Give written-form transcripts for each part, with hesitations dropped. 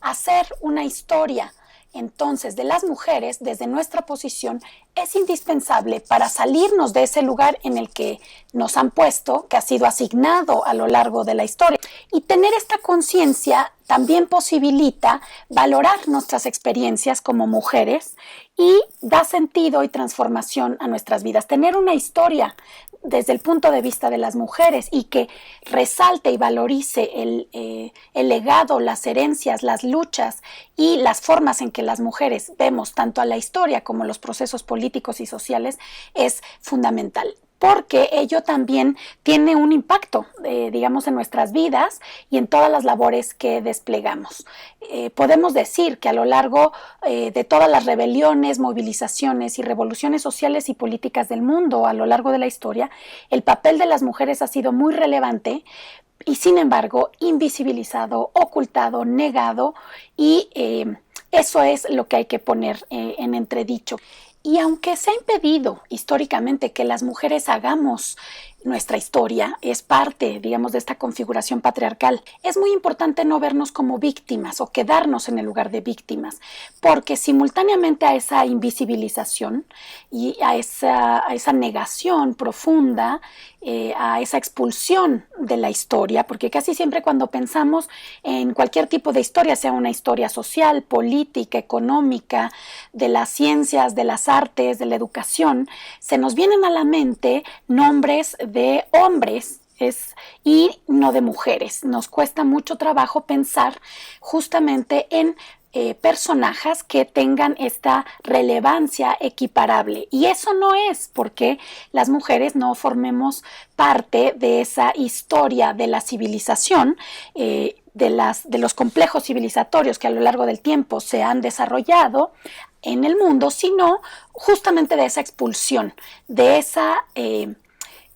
Hacer una historia entonces de las mujeres desde nuestra posición es indispensable para salirnos de ese lugar en el que nos han puesto, que ha sido asignado a lo largo de la historia. Y tener esta conciencia también posibilita valorar nuestras experiencias como mujeres y da sentido y transformación a nuestras vidas. Tener una historia desde el punto de vista de las mujeres y que resalte y valorice el legado, las herencias, las luchas y las formas en que las mujeres vemos tanto a la historia como los procesos políticos y sociales es fundamental, porque ello también tiene un impacto, digamos, en nuestras vidas y en todas las labores que desplegamos. Podemos decir que a lo largo de todas las rebeliones, movilizaciones y revoluciones sociales y políticas del mundo a lo largo de la historia, el papel de las mujeres ha sido muy relevante y, sin embargo, invisibilizado, ocultado, negado, y eso es lo que hay que poner en entredicho. Y aunque se ha impedido históricamente que las mujeres hagamos nuestra historia, es parte, digamos, de esta configuración patriarcal, es muy importante no vernos como víctimas o quedarnos en el lugar de víctimas, porque simultáneamente a esa invisibilización y a esa negación profunda, a esa expulsión de la historia, porque casi siempre cuando pensamos en cualquier tipo de historia, sea una historia social, política, económica, de las ciencias, de las artes, de la educación, se nos vienen a la mente nombres de hombres y no de mujeres. Nos cuesta mucho trabajo pensar justamente en personajes que tengan esta relevancia equiparable, y eso no es porque las mujeres no formemos parte de esa historia de la civilización, de los complejos civilizatorios que a lo largo del tiempo se han desarrollado en el mundo, sino justamente de esa expulsión, de esa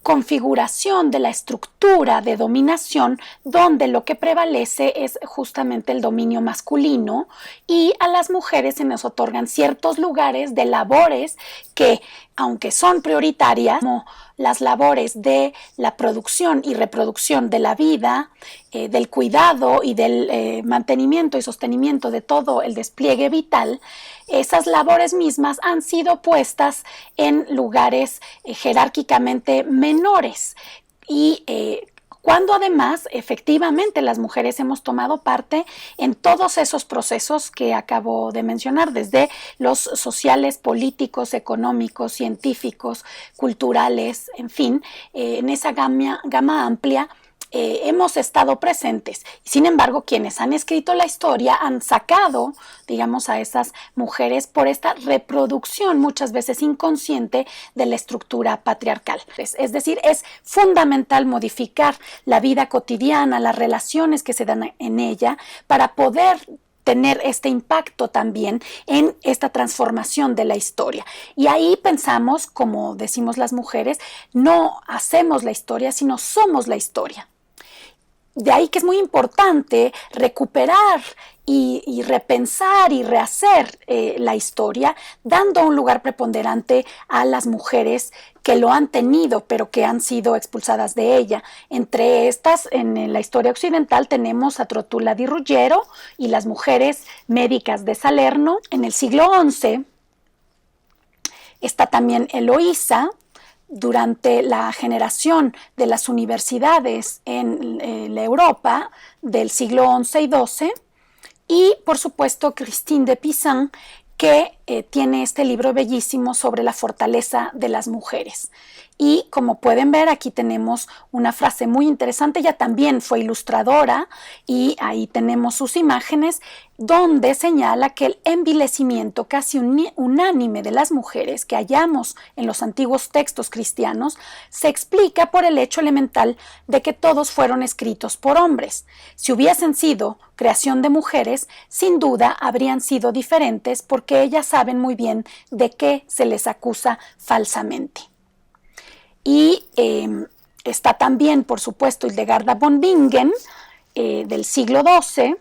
configuración de la estructura de dominación, donde lo que prevalece es justamente el dominio masculino, y a las mujeres se nos otorgan ciertos lugares de labores que, aunque son prioritarias, como las labores de la producción y reproducción de la vida, del cuidado y del mantenimiento y sostenimiento de todo el despliegue vital, esas labores mismas han sido puestas en lugares jerárquicamente menores, y cuando además efectivamente las mujeres hemos tomado parte en todos esos procesos que acabo de mencionar, desde los sociales, políticos, económicos, científicos, culturales, en fin, en esa gama amplia. Hemos estado presentes. Sin embargo, quienes han escrito la historia han sacado, digamos, a esas mujeres por esta reproducción muchas veces inconsciente de la estructura patriarcal. Es decir, es fundamental modificar la vida cotidiana, las relaciones que se dan en ella, para poder tener este impacto también en esta transformación de la historia. Y ahí pensamos, como decimos las mujeres, no hacemos la historia, sino somos la historia. De ahí que es muy importante recuperar y repensar y rehacer la historia, dando un lugar preponderante a las mujeres que lo han tenido, pero que han sido expulsadas de ella. Entre estas, en la historia occidental, tenemos a Trotula di Ruggiero y las mujeres médicas de Salerno. En el siglo XI está también Eloísa. Durante la generación de las universidades en la Europa del siglo XI y XII, y por supuesto Christine de Pizan, que tiene este libro bellísimo sobre la fortaleza de las mujeres. Y como pueden ver, aquí tenemos una frase muy interesante. Ella también fue ilustradora y ahí tenemos sus imágenes donde señala que el envilecimiento casi unánime de las mujeres que hallamos en los antiguos textos cristianos se explica por el hecho elemental de que todos fueron escritos por hombres. Si hubiesen sido creación de mujeres, sin duda habrían sido diferentes porque ellas saben muy bien de qué se les acusa falsamente. Y está también, por supuesto, Hildegarda von Bingen, del siglo XII.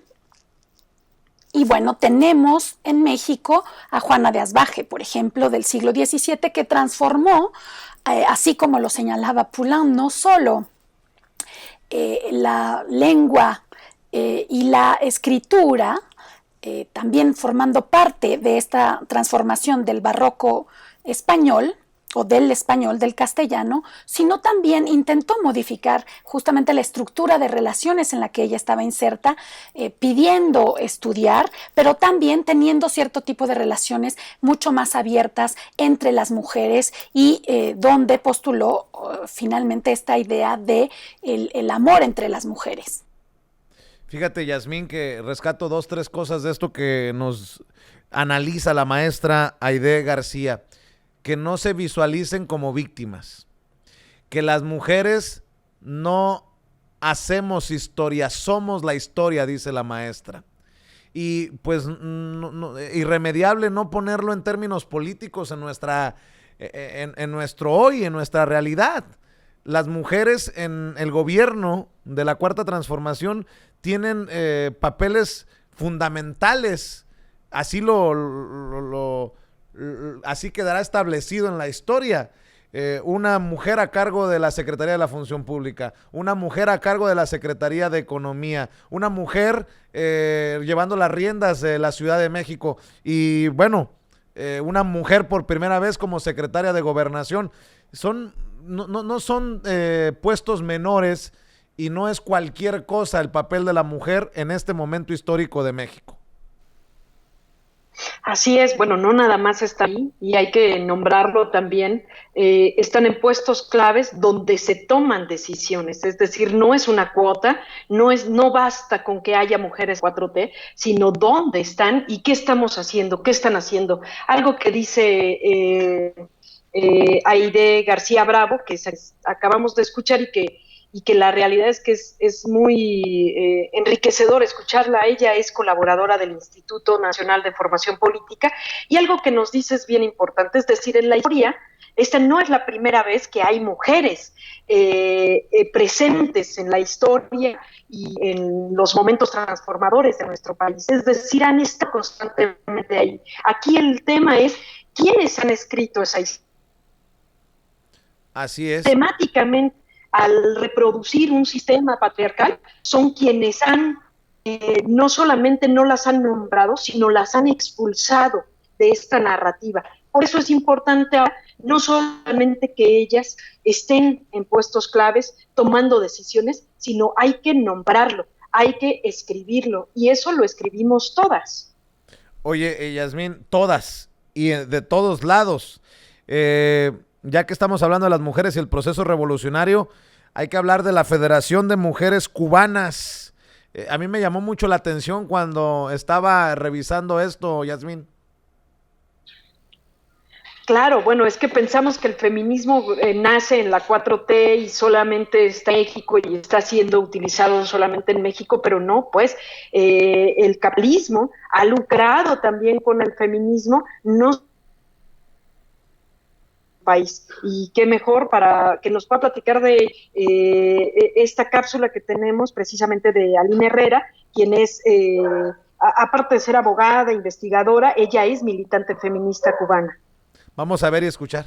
Y bueno, tenemos en México a Juana de Asbaje, por ejemplo, del siglo XVII, que transformó, así como lo señalaba Poulain, no solo la lengua y la escritura, también formando parte de esta transformación del barroco español, o del español, del castellano, sino también intentó modificar justamente la estructura de relaciones en la que ella estaba inserta, pidiendo estudiar, pero también teniendo cierto tipo de relaciones mucho más abiertas entre las mujeres y donde postuló finalmente esta idea de el amor entre las mujeres. Fíjate, Yasmín, que rescato 2, 3 cosas de esto que nos analiza la maestra Aide García. Que no se visualicen como víctimas, que las mujeres no hacemos historia, somos la historia, dice la maestra. Y pues irremediable no ponerlo en términos políticos en nuestro hoy, en nuestra realidad. Las mujeres en el gobierno de la Cuarta Transformación tienen papeles fundamentales, así así quedará establecido en la historia. Una mujer a cargo de la Secretaría de la Función Pública, una mujer a cargo de la Secretaría de Economía, una mujer llevando las riendas de la Ciudad de México y bueno, una mujer por primera vez como secretaria de Gobernación. No son puestos menores y no es cualquier cosa el papel de la mujer en este momento histórico de México. Así es, bueno, no nada más está ahí y hay que nombrarlo también, están en puestos claves donde se toman decisiones, es decir, no es una cuota, no basta con que haya mujeres 4T, sino dónde están y qué estamos haciendo, qué están haciendo. Algo que dice Aide García Bravo, que acabamos de escuchar y que la realidad es que es muy enriquecedor escucharla. Ella es colaboradora del Instituto Nacional de Formación Política y algo que nos dice es bien importante, es decir, en la historia, esta no es la primera vez que hay mujeres presentes en la historia y en los momentos transformadores de nuestro país, es decir, han estado constantemente ahí. Aquí el tema es quiénes han escrito esa historia. Así es. Temáticamente, al reproducir un sistema patriarcal, son quienes no solamente no las han nombrado, sino las han expulsado de esta narrativa. Por eso es importante no solamente que ellas estén en puestos claves tomando decisiones, sino hay que nombrarlo, hay que escribirlo, y eso lo escribimos todas. Oye, Yasmín, todas, y de todos lados. Ya que estamos hablando de las mujeres y el proceso revolucionario, hay que hablar de la Federación de Mujeres Cubanas. A mí me llamó mucho la atención cuando estaba revisando esto, Yasmín. Claro, bueno, es que pensamos que el feminismo nace en la 4T y solamente está en México y está siendo utilizado solamente en México, pero no, pues el capitalismo ha lucrado también con el feminismo, no país. Y qué mejor para que nos pueda platicar de esta cápsula que tenemos precisamente de Aline Herrera, quien es, aparte de ser abogada, investigadora, ella es militante feminista cubana. Vamos a ver y escuchar.